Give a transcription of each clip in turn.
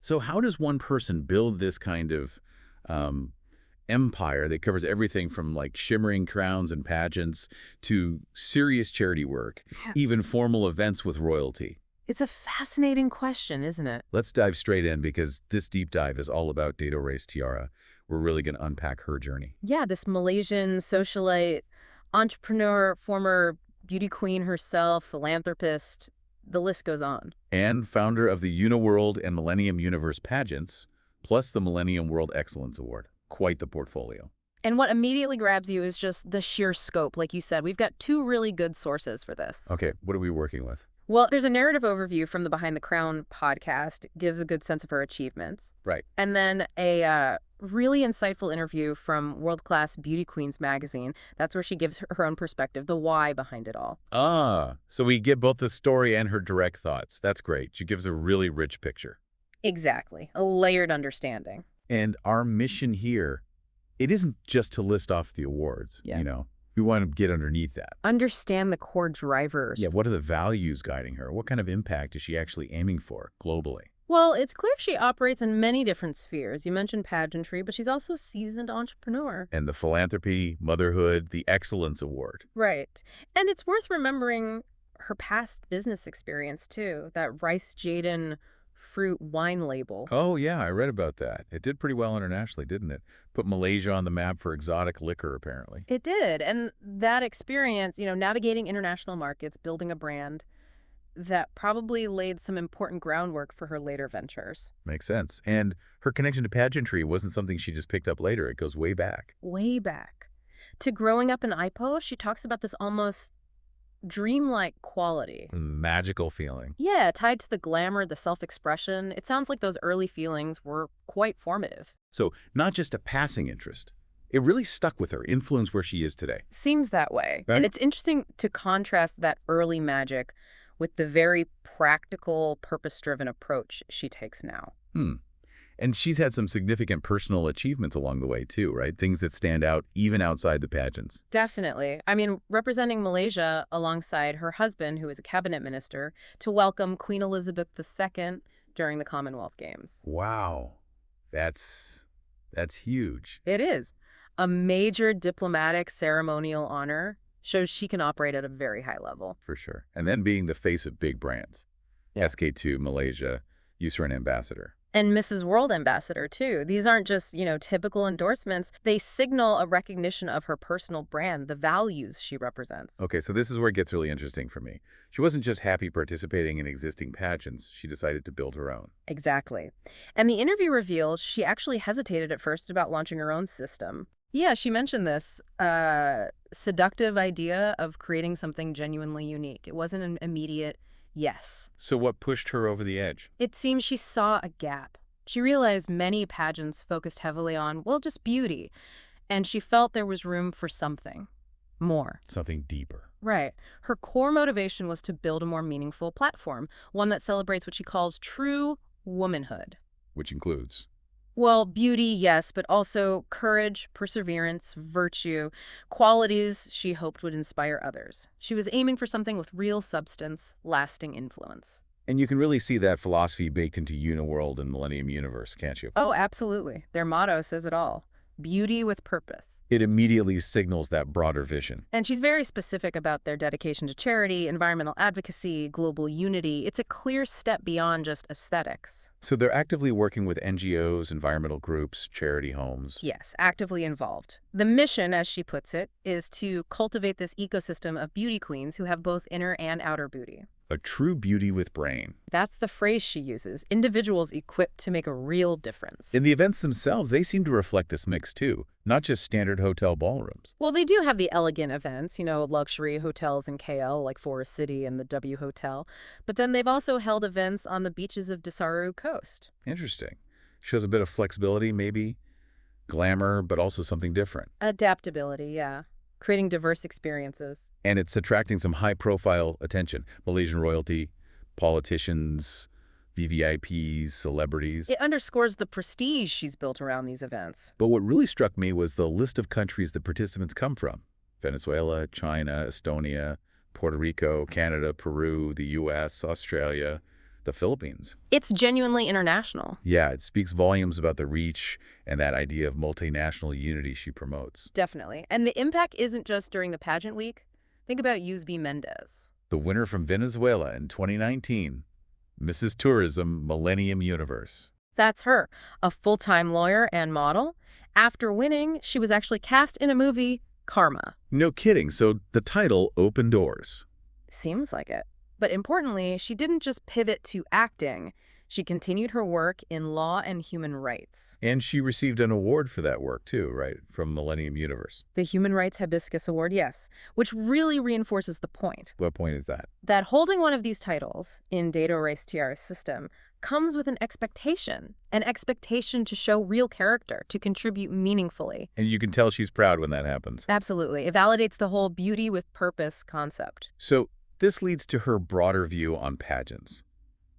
So how does one person build this kind of um, empire that covers everything from like shimmering crowns and pageants to serious charity work, Yeah. even formal events with royalty? It's a fascinating question, isn't it? Let's dive straight in because this deep dive is all about Data Reiss Tiara. We're really going to unpack her journey. Yeah, this Malaysian socialite, entrepreneur, former beauty queen herself, philanthropist, the list goes on. And founder of the UniWorld and Millennium Universe pageants, plus the Millennium World Excellence Award. Quite the portfolio. And what immediately grabs you is just the sheer scope. Like you said, we've got two really good sources for this. Okay, what are we working with? Well, there's a narrative overview from the Behind the Crown podcast, gives a good sense of her achievements. Right. And then a really insightful interview from World Class Beauty Queens magazine. That's where she gives her own perspective, the why behind it all. Ah, so we get both the story and her direct thoughts. That's great. She gives a really rich picture. Exactly. A layered understanding. And our mission here, it isn't just to list off the awards, Yeah. you know. We want to get underneath that. Understand the core drivers. Yeah, what are the values guiding her? What kind of impact is she actually aiming for globally? Well, it's clear she operates in many different spheres. You mentioned pageantry, but she's also a seasoned entrepreneur. And the philanthropy, motherhood, the Excellence Award. Right. And it's worth remembering her past business experience, too. That Rice Jaden fruit wine label. Oh, yeah, I read about that. It did pretty well internationally, didn't it? Put Malaysia on the map for exotic liquor, apparently. It did. And that experience, navigating international markets, building a brand, that probably laid some important groundwork for her later ventures. Makes sense. And her connection to pageantry wasn't something she just picked up later. It goes way back. Way back. To growing up in Ipoh, she talks about this almost dreamlike quality. Magical feeling. Yeah, tied to the glamour, the self-expression. It sounds like those early feelings were quite formative. So not just a passing interest. It really stuck with her, influenced where she is today. Seems that way. Right. And it's interesting to contrast that early magic with the very practical, purpose-driven approach she takes now. And she's had some significant personal achievements along the way, too, right? Things that stand out even outside the pageants. Definitely. I mean, representing Malaysia alongside her husband, who is a cabinet minister, to welcome Queen Elizabeth II during the Commonwealth Games. Wow. That's huge. It is. A major diplomatic ceremonial honor shows she can operate at a very high level. For sure. And then being the face of big brands. Yeah. SK2, Malaysia, USRN ambassador. And Mrs. World ambassador, too. These aren't just, typical endorsements. They signal a recognition of her personal brand, the values she represents. Okay, so this is where it gets really interesting for me. She wasn't just happy participating in existing pageants. She decided to build her own. Exactly. And the interview reveals she actually hesitated at first about launching her own system. Yeah, she mentioned this seductive idea of creating something genuinely unique. It wasn't an immediate yes. So what pushed her over the edge? It seems she saw a gap. She realized many pageants focused heavily on, just beauty. And she felt there was room for something more. Something deeper. Right. Her core motivation was to build a more meaningful platform, one that celebrates what she calls true womanhood. Which includes? Well, beauty, yes, but also courage, perseverance, virtue, qualities she hoped would inspire others. She was aiming for something with real substance, lasting influence. And you can really see that philosophy baked into UniWorld and Millennium Universe, can't you? Oh, absolutely. Their motto says it all. Beauty with purpose. It immediately signals that broader vision. And she's very specific about their dedication to charity, environmental advocacy, global unity. It's a clear step beyond just aesthetics. So they're actively working with NGOs, environmental groups, charity homes. Yes, actively involved. The mission, as she puts it, is to cultivate this ecosystem of beauty queens who have both inner and outer beauty. A true beauty with brain. That's the phrase she uses, individuals equipped to make a real difference. In the events themselves, they seem to reflect this mix too, not just standard hotel ballrooms. Well, they do have the elegant events, luxury hotels in KL like Forest City and the W Hotel. But then they've also held events on the beaches of Desaru Coast. Interesting. Shows a bit of flexibility, maybe. Glamour, but also something different. Adaptability, yeah. Creating diverse experiences. And it's attracting some high-profile attention. Malaysian royalty, politicians, VVIPs, celebrities. It underscores the prestige she's built around these events. But what really struck me was the list of countries the participants come from. Venezuela, China, Estonia, Puerto Rico, Canada, Peru, the U.S., Australia. the Philippines. It's genuinely international. Yeah, it speaks volumes about the reach and that idea of multinational unity she promotes. Definitely. And the impact isn't just during the pageant week. Think about Yusbi Mendez. The winner from Venezuela in 2019, Mrs. Tourism Millennium Universe. That's her, a full-time lawyer and model. After winning, she was actually cast in a movie, Karma. No kidding, so the title opened doors. Seems like it. But importantly, she didn't just pivot to acting. She continued her work in law and human rights. And she received an award for that work too, right, from Millennium Universe. The Human Rights Hibiscus Award, yes, which really reinforces the point. What point is that? That holding one of these titles in Data Reiss Tiara's system comes with an expectation to show real character, to contribute meaningfully. And you can tell she's proud when that happens. Absolutely. It validates the whole beauty with purpose concept. So this leads to her broader view on pageants.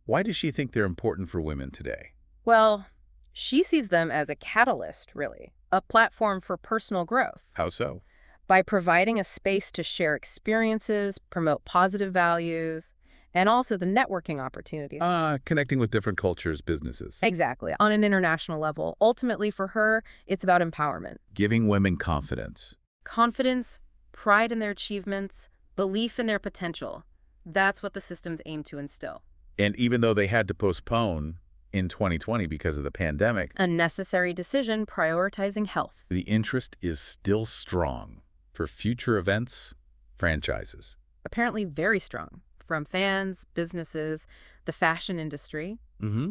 Why does she think they're important for women today? Well, she sees them as a catalyst, really, a platform for personal growth. How so? By providing a space to share experiences, promote positive values, and also the networking opportunities. Connecting with different cultures, businesses. Exactly. On an international level. Ultimately, for her, it's about empowerment. Giving women confidence. Confidence, pride in their achievements, belief in their potential. That's what the systems aim to instill. And even though they had to postpone in 2020 because of the pandemic, A necessary decision prioritizing health. the interest is still strong for future events, franchises. Apparently very strong. From fans, businesses, the fashion industry.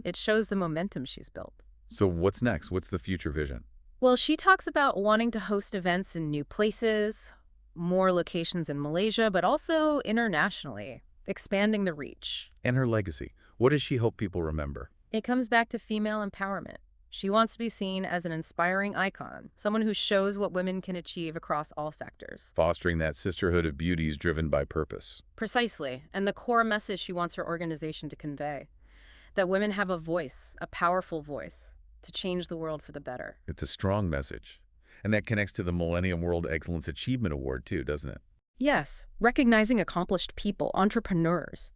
It shows the momentum she's built. So what's next? What's the future vision? Well, she talks about wanting to host events in new places, more locations in Malaysia, but also internationally, expanding the reach. And her legacy. What does she hope people remember? It comes back to female empowerment. She wants to be seen as an inspiring icon, someone who shows what women can achieve across all sectors. Fostering that sisterhood of beauties driven by purpose. Precisely, and the core message she wants her organization to convey, that women have a voice, a powerful voice, to change the world for the better. It's a strong message. And that connects to the Millennium World Excellence Achievement Award too, doesn't it? Yes, recognizing accomplished people, entrepreneurs.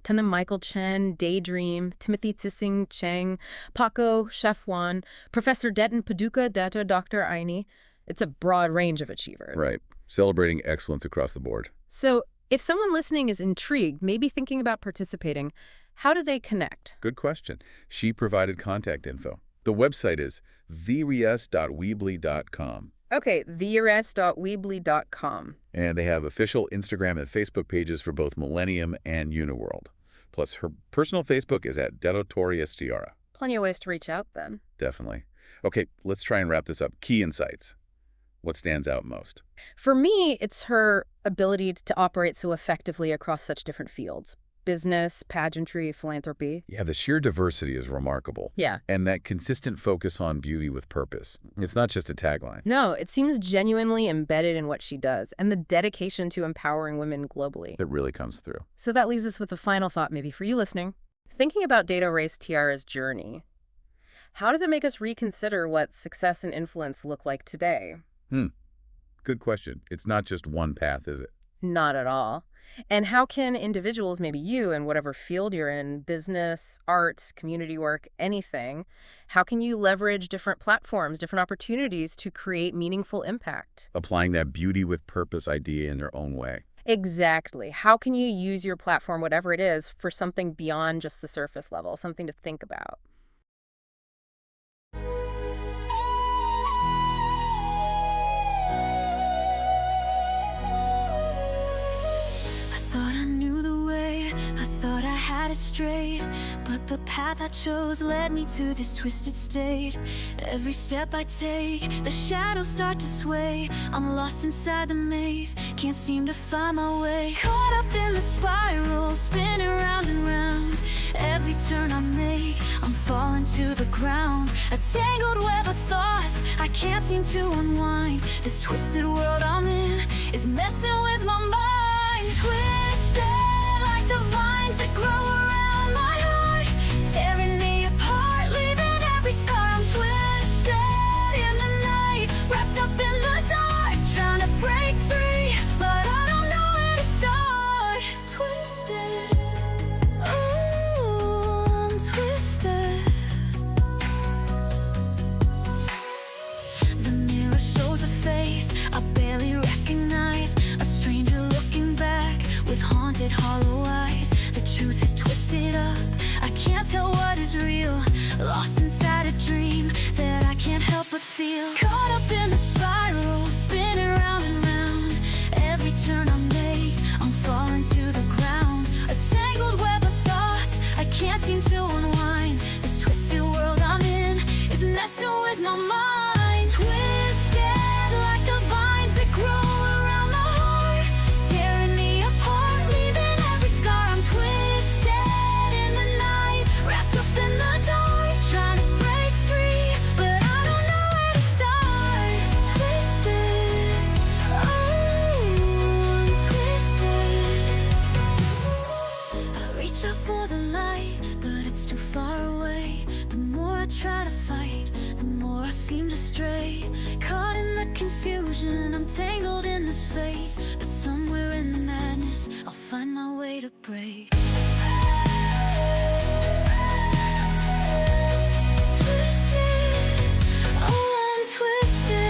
Tanam Michael Chen, Daydream, Timothy Tsising Cheng, Paco, Chef Juan, Professor Deton Paducah, Dr. Aini. It's a broad range of achievers. Right. Celebrating excellence across the board. So if someone listening is intrigued, maybe thinking about participating, how do they connect? Good question. She provided contact info. The website is theries.weebly.com. Okay, theries.weebly.com. And they have official Instagram and Facebook pages for both Millennium and UniWorld. Plus, her personal Facebook is at Dota Reiss Tiara. Plenty of ways to reach out then. Definitely. Okay, let's try and wrap this up. Key insights. What stands out most? For me, it's her ability to operate so effectively across such different fields. Business, pageantry, philanthropy. Yeah, the sheer diversity is remarkable. Yeah. And that consistent focus on beauty with purpose. It's not just a tagline. No, it seems genuinely embedded in what she does and the dedication to empowering women globally. It really comes through. So that leaves us with a final thought maybe for you listening. Thinking about Data Reiss Tiara's journey, how does it make us reconsider what success and influence look like today? Good question. It's not just one path, is it? Not at all. And how can individuals, maybe you in whatever field you're in, business, arts, community work, anything, how can you leverage different platforms, different opportunities to create meaningful impact? Applying that beauty with purpose idea in their own way. Exactly. How can you use your platform, whatever it is, for something beyond just the surface level, something to think about? Straight, but the path I chose led me to this twisted state. Every step I take, the shadows start to sway. I'm lost inside the maze, can't seem to find my way. Caught up in the spiral, spinning round and round. Every turn I make, I'm falling to the ground. A tangled web of thoughts, I can't seem to unwind. This twisted world I'm in is messing with my mind. Twisted like the vines that grow around my heart, tearing me apart, leaving every scar. I'm twisted in the night, wrapped up in the dark, trying to break free, but I don't know where to start. Twisted, ooh, lost inside a dream that I can't help but feel. Caught up in the spiral, spinning round and round. Every turn I make, I'm falling to the ground. A tangled web of thoughts, I can't seem to unwind. This twisted world I'm in is messing with my mind. Twisted like the vines that grow around my heart, tearing me apart, leaving every scar. I'm twisted in the night, wrapped up in the dark, trying to break free, but I don't know where to start. Twisted, oh, I'm twisted. I reach out for the light, but it's too far away. The more I try to fight, the more I seem to stray. Caught in the confusion, I'm tangled in this fate, but somewhere in the madness, I'll find my way to break. Twisted, oh, I'm twisted.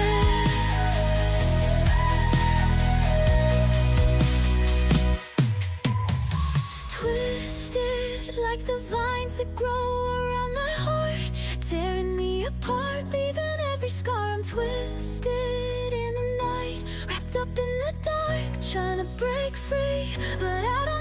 Twisted like the vines that grow around my heart, tearing me apart, leaving every scar. I'm twisted in the night, wrapped up in the dark, trying to break free, but I don't